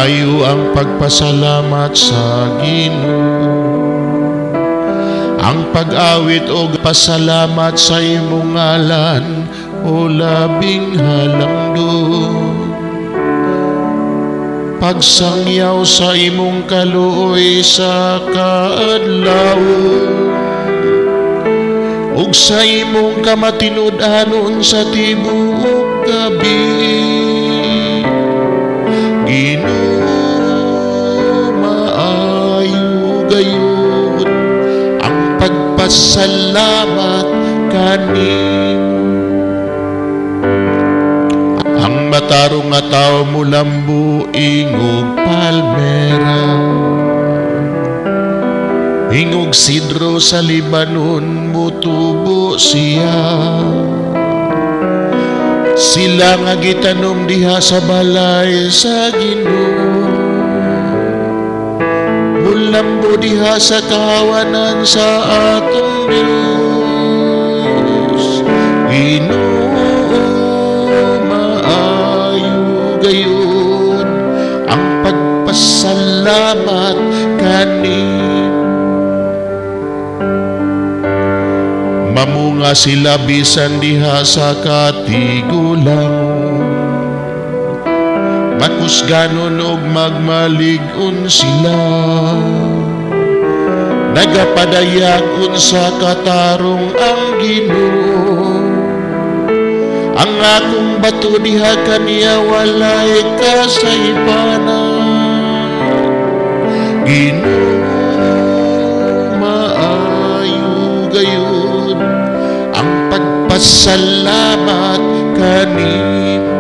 Maayo ang pagpasalamat sa Ginoo. Ang pag-awit o pasalamat sa imong ngalan o labing halangdon. Pagsangyaw sa imong kaluoy sa kaadlawon, ug sa imong kamatinud-anon sa tibuok gabi. Ginoo, maayo gayud ang pagpasalamat kanimo. Ang matarong nga tao mo lambuing ug palmera, hingog sidro sa Libanon mutubo siya. Sila nga gitanom diha sa balay sa Ginoo, mulambo diha sa kahawanan sa atong Dios. Ginoo, maayo gayud ang pagpasalamat kanimo. Mamunga sila bisan diha sa katigulang, makusganon og magmalig-on sila. Nagapadayag sa katarong ang Ginoo. Ang akong bato diha kaniya walay kasaypanan. Ginoo, maayo gayud ang pagpasalamat kanimo.